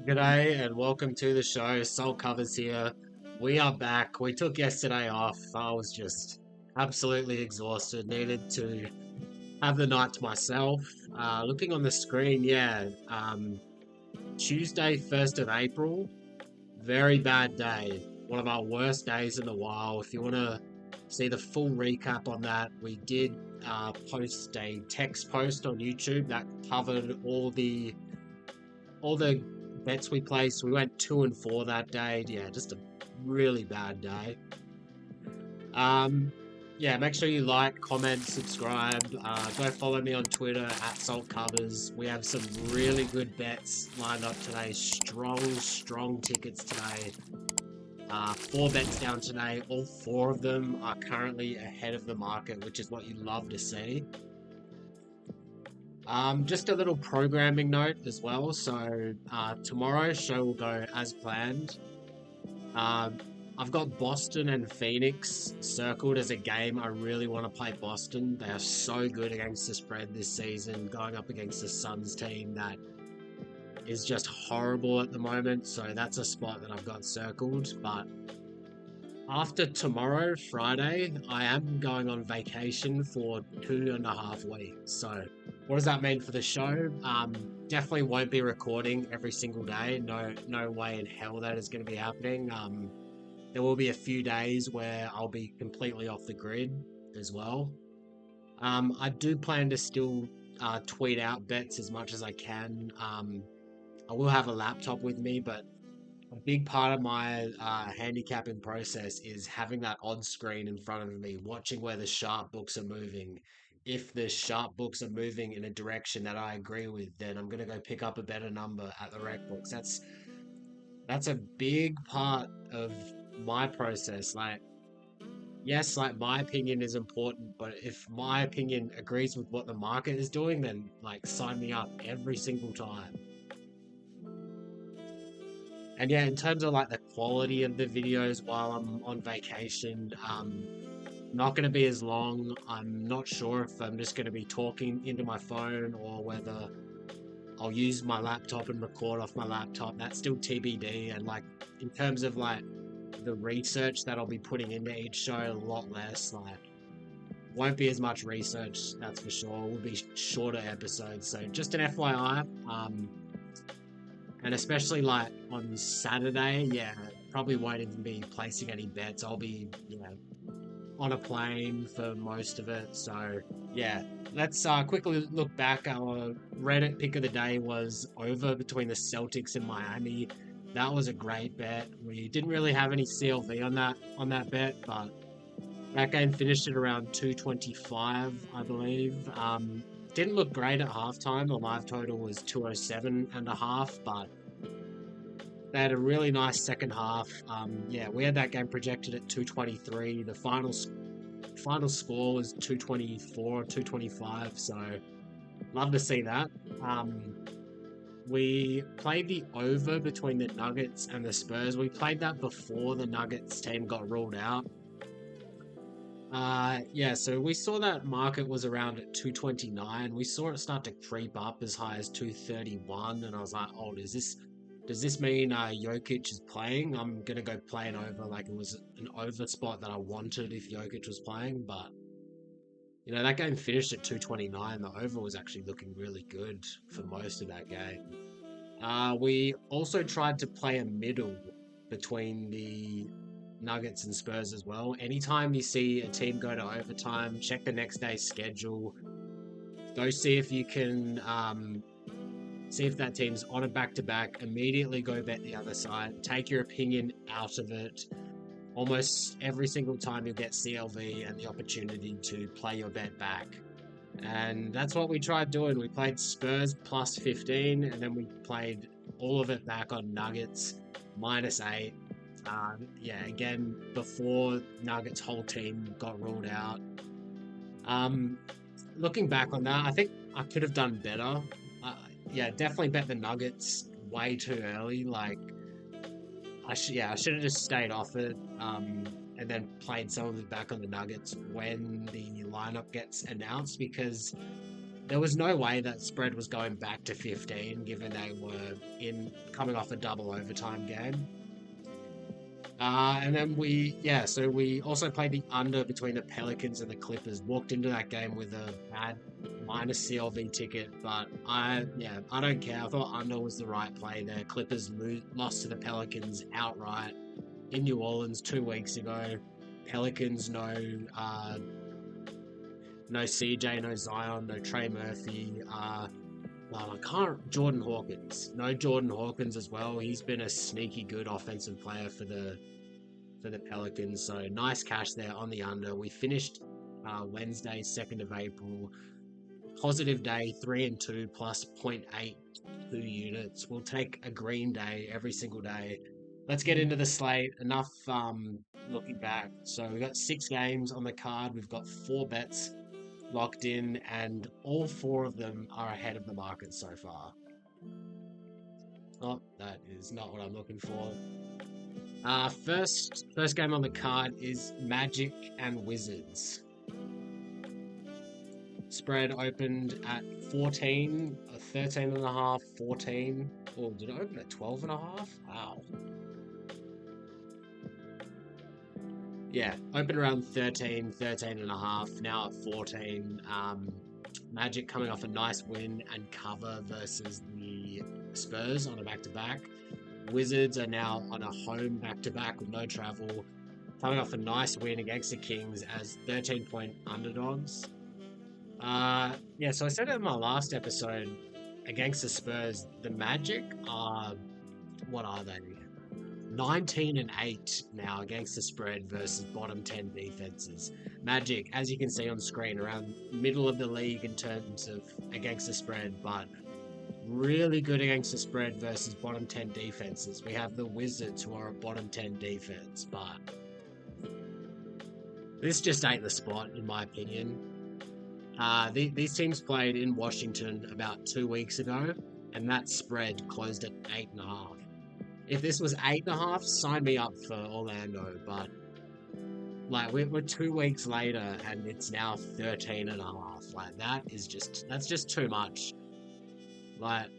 G'day and welcome to the show. Soul Covers here. We are back. We took yesterday off. I was just absolutely exhausted. Needed to have the night to myself. Looking on the screen, Tuesday, 1st of April. Very bad day. One of our worst days in a while. If you want to see the full recap on that, we did post a text post on YouTube that covered all the bets we placed. We went 2 and 4 that day. Yeah, just a really bad day. Yeah, make sure you like, comment, subscribe. Go follow me on Twitter at Salt Covers. We have some really good bets lined up today. Strong tickets today. 4 bets down today. All 4 of them are currently ahead of the market, which is what you love to see. Just a little programming note as well. So tomorrow's show will go as planned. Um, I've got Boston and Phoenix circled as a game. I really want to play Boston. They are so good against the spread this season, going up against the Suns team that is just horrible at the moment. So that's a spot that I've got circled. But after tomorrow, Friday, I am going on vacation for 2.5 weeks. So what does that mean for the show? Definitely won't be recording every single day. No way in hell that is going to be happening. There will be a few days where I'll be completely off the grid as well. I do plan to still tweet out bets as much as I can. I will have a laptop with me, but a big part of my handicapping process is having that odds screen in front of me, watching where the sharp books are moving. If the sharp books are moving in a direction that I agree with, then I'm gonna go pick up a better number at the rec books. That's a big part of my process. Like, yes, like my opinion is important, but if my opinion agrees with what the market is doing, then like sign me up every single time. And yeah, in terms of like the quality of the videos while I'm on vacation, not going to be as long. I'm not sure if I'm just going to be talking into my phone or whether I'll use my laptop and record off my laptop. That's still TBD. And like in terms of like the research that I'll be putting into each show, a lot less. Like won't be as much research, that's for sure. Will be shorter episodes. So just an FYI. And especially like on Saturday, yeah, probably won't even be placing any bets. I'll be, on a plane for most of it. So yeah, let's quickly look back. Our Reddit pick of the day was over between the Celtics and Miami. That was a great bet. We didn't really have any CLV on that bet, but that game finished at around 225, I believe. Didn't look great at halftime. The live total was 207.5, but they had a really nice second half. Yeah, we had that game projected at 223. The final score was 224, 225. So love to see that. We played the over between the Nuggets and the Spurs. We played that before the Nuggets team got ruled out. Yeah, so we saw that market was around at 229. We saw it start to creep up as high as 231, and I was like, oh, does this mean Jokic is playing? I'm gonna go play an over. Like it was an over spot that I wanted if Jokic was playing, but that game finished at 229. The over was actually looking really good for most of that game. We also tried to play a middle between the Nuggets and Spurs as well. Anytime you see a team go to overtime, check the next day's schedule. Go see if you can see if that team's on a back-to-back. Immediately go bet the other side. Take your opinion out of it. Almost every single time you'll get CLV and the opportunity to play your bet back. And that's what we tried doing. We played Spurs plus 15, and then we played all of it back on Nuggets -8. Yeah, again, before Nuggets' whole team got ruled out. Looking back on that, I think I could have done better. Yeah, definitely bet the Nuggets way too early. Like, I should have just stayed off it, and then played some of it back on the Nuggets when the lineup gets announced, because there was no way that spread was going back to 15, given they were coming off a double overtime game. And then so we also played the under between the Pelicans and the Clippers. Walked into that game with a bad minus CLV ticket, but I don't care. I thought under was the right play there. Clippers lost to the Pelicans outright in New Orleans 2 weeks ago. Pelicans, no CJ, no Zion, no Trey Murphy. Jordan Hawkins. No Jordan Hawkins as well. He's been a sneaky good offensive player for the Pelicans. So nice cash there on the under. We finished Wednesday, 2nd of April. Positive day, 3 and 2 plus 0.82 units. We'll take a green day every single day. Let's get into the slate. Enough looking back. So we've got 6 games on the card. We've got 4 bets locked in, and all 4 of them are ahead of the market so far. Oh, that is not what I'm looking for. First game on the card is Magic and Wizards. Spread opened at 14, 13.5, 14. Oh, did it open at 12.5? Wow. Yeah, opened around 13.5, now at 14. Magic coming off a nice win and cover versus the Spurs on a back-to-back. Wizards are now on a home back-to-back with no travel, coming off a nice win against the Kings as 13-point underdogs. So I said it in my last episode, against the Spurs, the Magic are, what are they? 19 and 8 now against the spread versus bottom 10 defenses. Magic, as you can see on screen, around middle of the league in terms of against the spread, but really good against the spread versus bottom 10 defenses. We have the Wizards, who are a bottom 10 defense, but this just ain't the spot, in my opinion. These teams played in Washington about 2 weeks ago, and that spread closed at 8.5. If this was 8.5, sign me up for Orlando, but like we're 2 weeks later and it's now 13.5. Like that's just too much. Like,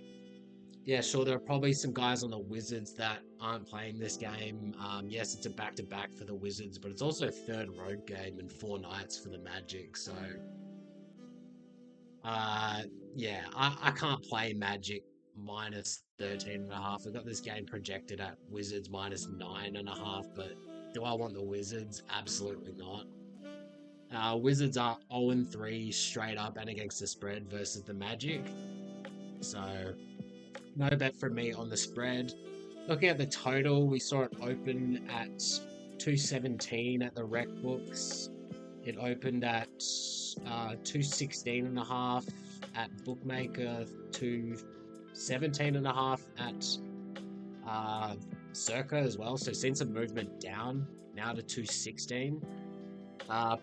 yeah, sure, there are probably some guys on the Wizards that aren't playing this game. Yes, it's a back-to-back for the Wizards, but it's also a 3rd road game in 4 nights for the Magic. So, I can't play Magic minus 13.5. We've got this game projected at Wizards minus 9.5, but do I want the Wizards? Absolutely not. Wizards are 0-3 straight up and against the spread versus the Magic. So, no bet from me on the spread. Looking at the total, we saw it open at 217 at the rec books. It opened at 216.5 at bookmaker, 217.5 at Circa as well. So seen some movement down now to 216.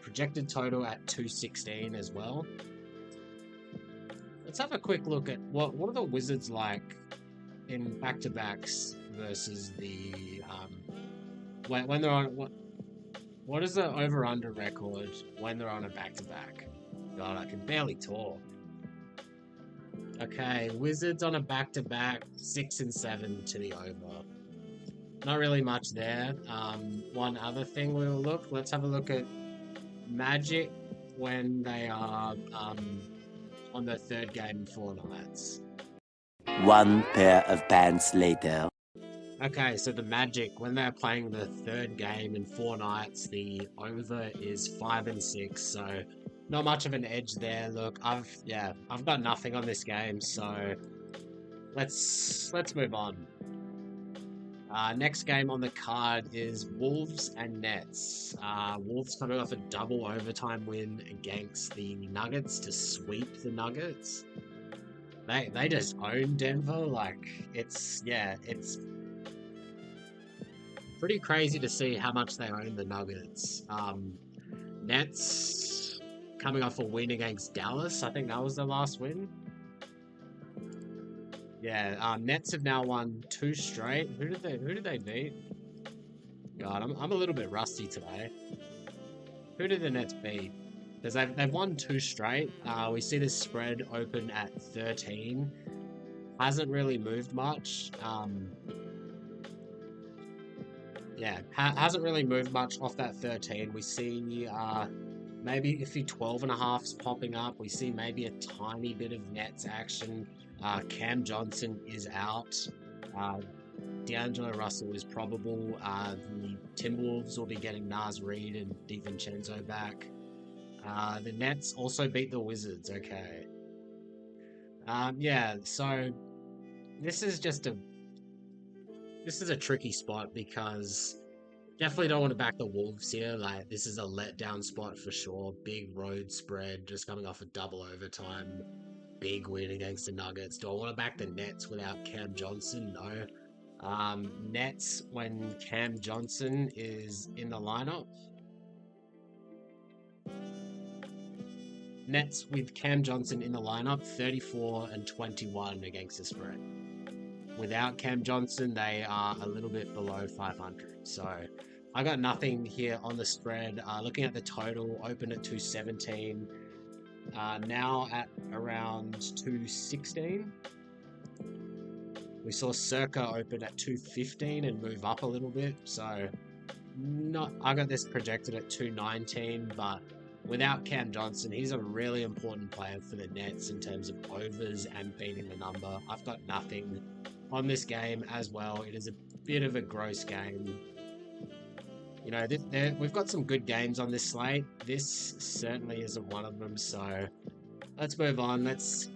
Projected total at 216 as well. Let's have a quick look at what are the Wizards like in back-to-backs versus the when they're on what is the over-under record when they're on a back-to-back? God, I can barely talk. Okay, Wizards on a back-to-back, 6 and 7 to the over. Not really much there. One other thing we'll look. Let's have a look at Magic when they are on their 3rd game in 4 nights. 1 pair of pants later. Okay, so the Magic, when they're playing the 3rd game in 4 nights, the over is 5 and 6, so not much of an edge there. Look, I've got nothing on this game, so let's move on. Next game on the card is Wolves and Nets. Wolves coming off a double overtime win against the Nuggets to sweep the Nuggets. They just own Denver. Like, it's pretty crazy to see how much they own the Nuggets. Nets coming off a win against Dallas. I think that was their last win. Yeah, Nets have now won 2 straight. Who did they beat? God, I'm a little bit rusty today. Who did the Nets beat? because they've won 2 straight. We see this spread open at 13. Hasn't really moved much. Yeah, hasn't really moved much off that 13. We see maybe a few 12.5s popping up. We see maybe a tiny bit of Nets action. Cam Johnson is out. D'Angelo Russell is probable. The Timberwolves will be getting Naz Reid and DiVincenzo back. The Nets also beat the Wizards. Okay. Yeah. So this is a tricky spot because definitely don't want to back the Wolves here. Like, this is a letdown spot for sure. Big road spread, just coming off a double overtime. Big win against the Nuggets. Do I want to back the Nets without Cam Johnson? No. Nets when Cam Johnson is in the lineup. Nets with Cam Johnson in the lineup, 34 and 21 against the spread. Without Cam Johnson, they are a little bit below 500. So I got nothing here on the spread. Looking at the total, open at 217. Now at around 216. We saw Circa open at 215 and move up a little bit. So I got this projected at 219, but without Cam Johnson, he's a really important player for the Nets in terms of overs and beating the number. I've got nothing on this game as well. It is a bit of a gross game. You know, we've got some good games on this slate. This certainly isn't one of them. So let's move on. Let's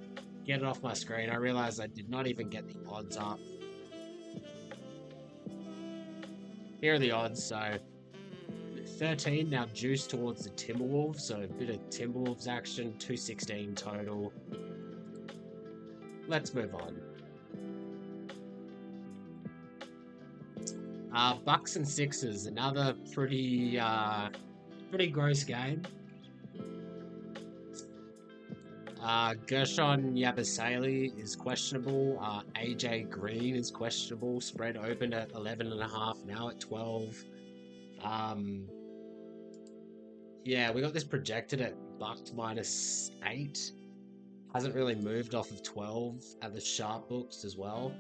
get it off my screen. I realized I did not even get the odds up. Here are the odds. So 13 now juiced towards the Timberwolves. So a bit of Timberwolves action. 216 total. Let's move on. Bucks and Sixers, another pretty gross game. Gershon Yabusele is questionable. AJ Green is questionable. Spread opened at 11.5, now at 12. Yeah, we got this projected at Bucks -8. Hasn't really moved off of 12 at the sharp books as well.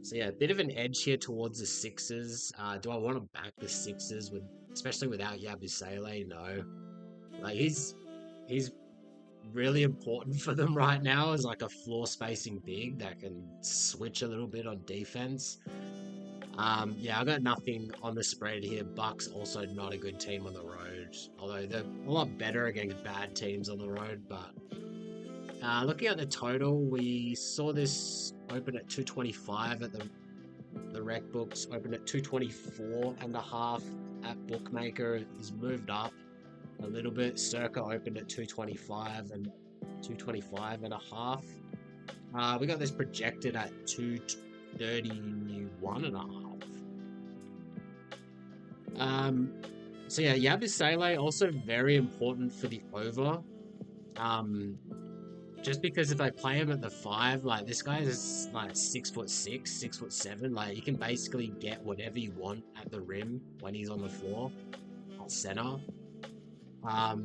So yeah, a bit of an edge here towards the Sixers. Do I want to back the Sixers especially without Yabusele? No. Like, he's really important for them right now as like a floor spacing big that can switch a little bit on defense. Yeah, I got nothing on the spread here. Bucks also not a good team on the road, although they're a lot better against bad teams on the road. But looking at the total, we saw this open at 225 at the rec books, open at 224.5 at bookmaker. Has moved up a little bit. Circa opened at 225 and 225.5. We got this projected at 231.5. So yeah, Yabusele also very important for the over. Just because if I play him at the 5, like, this guy is like 6'6", 6'7", like, you can basically get whatever you want at the rim when he's on the floor at center.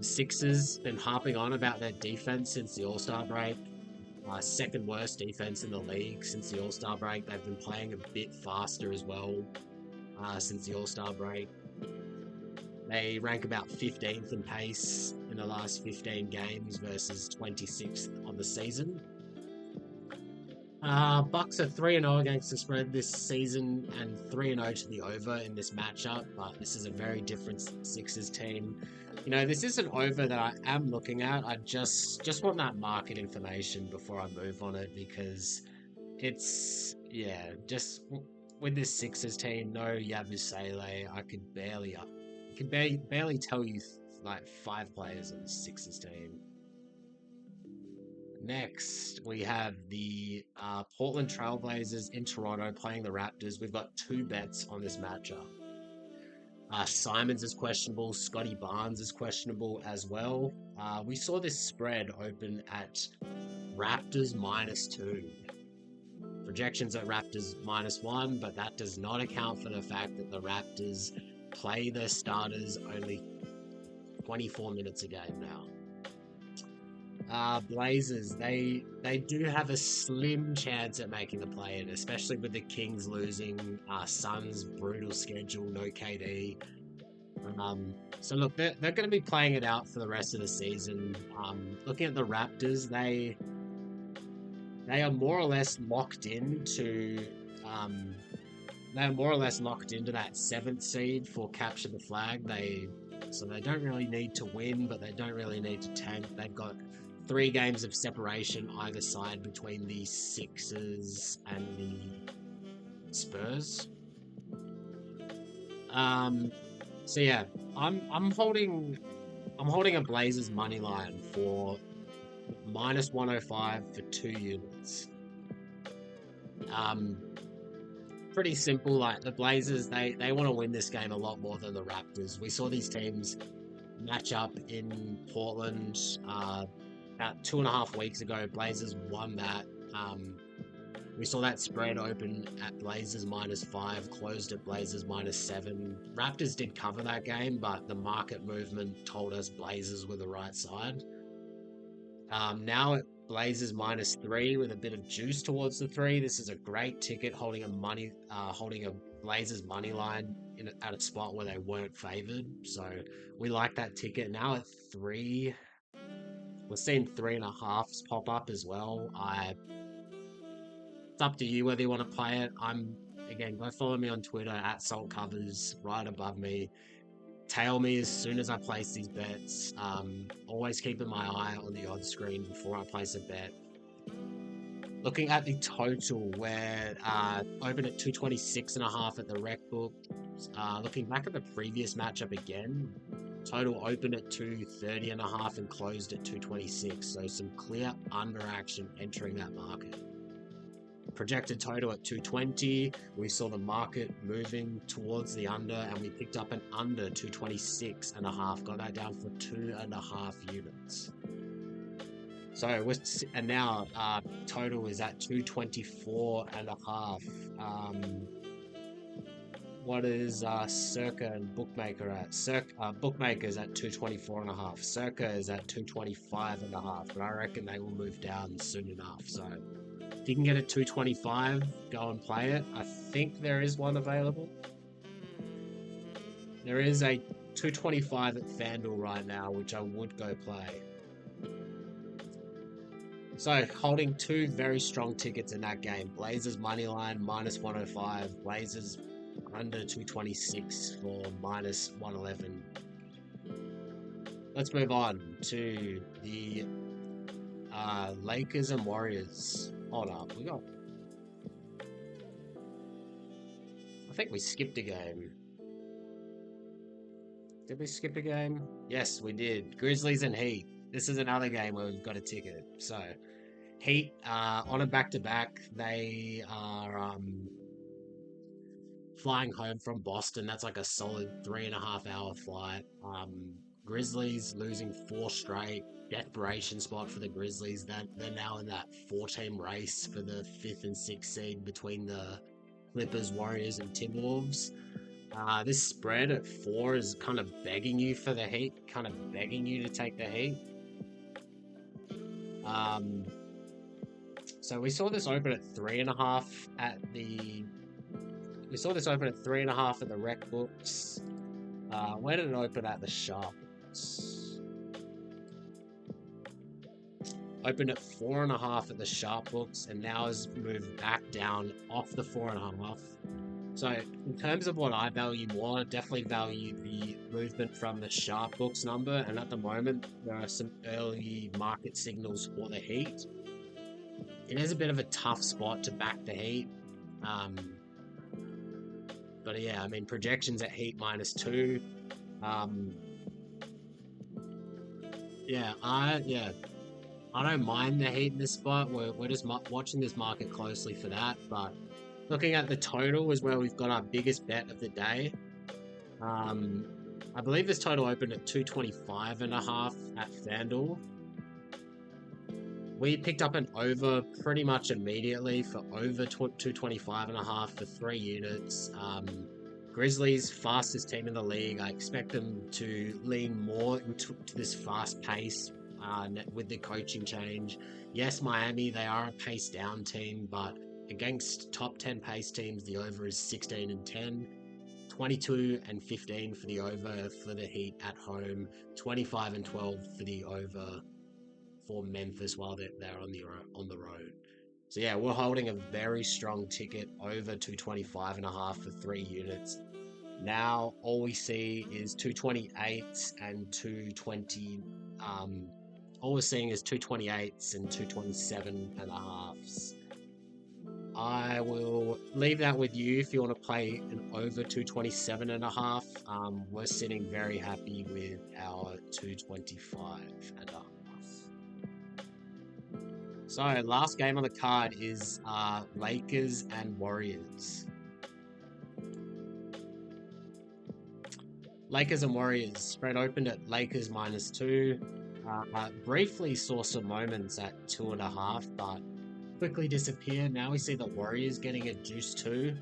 Sixers been harping on about their defense since the All-Star break. Second worst defense in the league since the All-Star break. They've been playing a bit faster as well since the All-Star break. They rank about 15th in pace in the last 15 games versus 26th on the season. Bucks are 3-0 against the spread this season and 3-0 to the over in this matchup, but this is a very different Sixers team. You know, this is an over that I am looking at. I just want that market information before I move on it, because it's, yeah, just with this Sixers team, no Yabusele, I could barely tell you like 5 players on the Sixers team. Next, we have the Portland Trailblazers in Toronto playing the Raptors. We've got 2 bets on this matchup. Simons is questionable. Scotty Barnes is questionable as well. We saw this spread open at Raptors -2. Projections at Raptors -1, but that does not account for the fact that the Raptors play their starters only 24 minutes a game now. Blazers, they do have a slim chance at making the play-in, especially with the Kings losing, Suns brutal schedule, no KD. So look, they're going to be playing it out for the rest of the season. Looking at the Raptors, they are more or less locked into that 7th seed for capture the flag. So they don't really need to win, but they don't really need to tank. They've got 3 games of separation either side between the Sixers and the Spurs. So yeah, I'm holding a Blazers money line for -105 for 2 units. Pretty simple. Like the Blazers, they want to win this game a lot more than the Raptors. We saw these teams match up in Portland about 2.5 weeks ago. Blazers won that. We saw that spread open at Blazers -5, closed at Blazers -7. Raptors did cover that game, but the market movement told us Blazers were the right side. Now at Blazers -3 with a bit of juice towards the 3. This is a great ticket, holding a Blazers money line at a spot where they weren't favored. So we like that ticket. Now at 3, we're seeing 3.5s pop up as well. It's up to you whether you want to play it. Again, go follow me on Twitter at SaltCovers, right above me. Tail me as soon as I place these bets. Always keeping my eye on the odds screen before I place a bet. Looking at the total, where open at 226.5 at the rec book. Looking back at the previous matchup again, total opened at 230.5 and closed at 226. So some clear under action entering that market. Projected total at 220. We saw the market moving towards the under, and we picked up an under 226.5. Got that down for 2.5 units. So and now total is at 224.5. What is Circa and Bookmaker at? Bookmaker's at 224.5. Circa is at 225.5, but I reckon they will move down soon enough. So if you can get a 225, go and play it. I think there is one available. There is a 225 at FanDuel right now, which I would go play. So holding 2 very strong tickets in that game. Blazers moneyline -105. Blazers under 226 for -111. Let's move on to the Lakers and Warriors. Hold up, I think we skipped a game. Did we skip a game? Yes, we did. Grizzlies and Heat. This is another game where we've got a ticket. So, Heat on a back-to-back. They are flying home from Boston. That's like a solid 3.5-hour flight. Grizzlies losing 4 straight. Desperation spot for the Grizzlies. They're now in that 4-team race for the 5th and 6th seed between the Clippers, Warriors, and Timberwolves. This spread at 4 is kind of begging you for the Heat, kind of begging you to take the Heat. So we saw this open at 3.5 at the. We saw this open at 3.5 at the rec books. Where did it open at the sharps? Opened at 4.5 at the sharp books, and now has moved back down off the 4.5. So in terms of what I value more, I definitely value the movement from the sharp books number, and at the moment there are some early market signals for the Heat. It is a bit of a tough spot to back the Heat. But yeah, I mean, projections at Heat -2. I don't mind the Heat in this spot. We're just watching this market closely for that. But looking at the total is where we've got our biggest bet of the day. I believe this total opened at 225.5 at FanDuel. We picked up an over pretty much immediately for over 225.5 for 3 units. Grizzlies, fastest team in the league. I expect them to lean more into this fast pace with the coaching change. Yes, Miami, they are a pace down team, but against top 10 pace teams, the over is 16 and 10. 22 and 15 for the over for the Heat at home, 25 and 12 for the over for Memphis while they're on the road. So yeah, we're holding a very strong ticket over 225.5 for 3 units. Now all we see is 228s and 220. All we're seeing is 228s and 227.5s. I will leave that with you if you want to play an over 227.5. We're sitting very happy with our 225.5. So last game on the card is Lakers and Warriors. Lakers and Warriors spread opened at Lakers -2. Briefly saw some moments at 2.5, but quickly disappear. Now we see the Warriors getting a juice 2.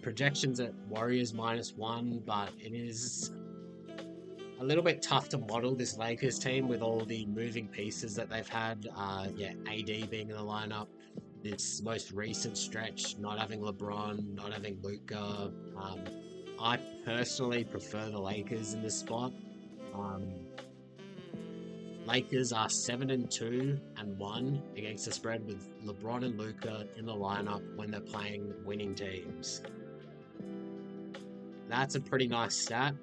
Projections at Warriors -1, but it is a little bit tough to model this Lakers team with all the moving pieces that they've had. AD being in the lineup, this most recent stretch, not having LeBron, not having Luka. I personally prefer the Lakers in this spot. Lakers are 7-2 and 1 against the spread with LeBron and Luka in the lineup when they're playing winning teams. That's a pretty nice stat.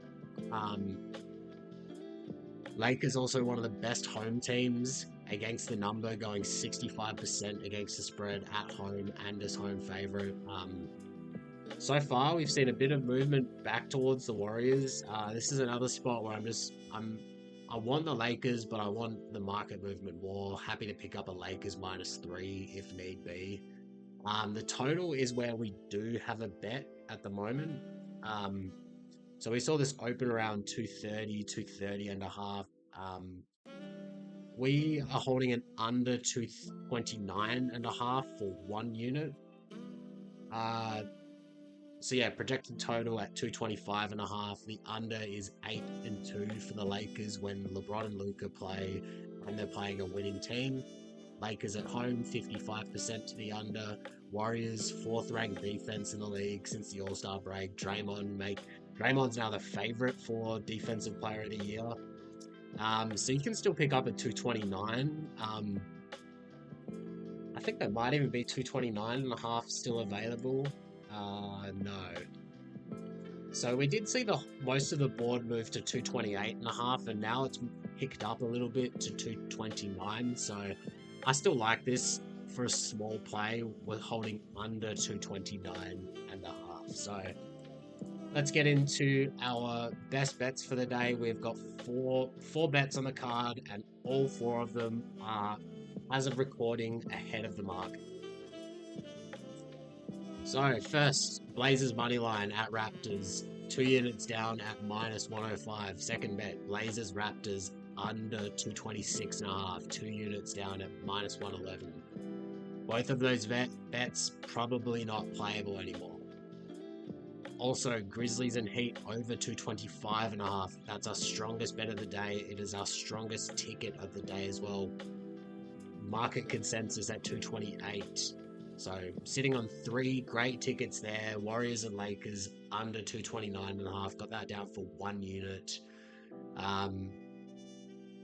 Lakers also one of the best home teams against the number, going 65% against the spread at home and as home favorite. So far, we've seen a bit of movement back towards the Warriors. This is another spot where I want the Lakers, but I want the market movement more. Happy to pick up a Lakers -3 if need be. The total is where we do have a bet at the moment. So we saw this open around 230.5. We are holding an under 229.5 for 1 unit. So yeah, projected total at 225.5. The under is 8-2 for the Lakers when LeBron and Luka play and they're playing a winning team. Lakers at home, 55% to the under. Warriors, 4th ranked defense in the league since the All-Star break. Draymond's now the favorite for Defensive Player of the Year. So you can still pick up at 229. I think there might even be 229.5 still available. No. So we did see most of the board move to 228.5, and now it's picked up a little bit to 229. So I still like this for a small play. We're holding under 229.5. So let's get into our best bets for the day. We've got four bets on the card, and all 4 of them are, as of recording, ahead of the market. So first, Blazers moneyline at Raptors, 2 units down at -105. Second bet, Blazers Raptors under 226.5, 2 units down at -111. Both of those bets probably not playable anymore. Also, Grizzlies and Heat over 225.5. That's our strongest bet of the day. It is our strongest ticket of the day as well. Market consensus at 228. So sitting on 3 great tickets there. Warriors and Lakers under 229.5. Got that down for 1 unit.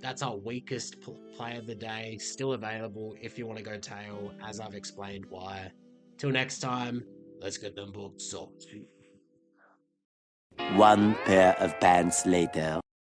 That's our weakest play of the day. Still available if you want to go tail, as I've explained why. Till next time, let's get them books sold. 1 pair of pants later.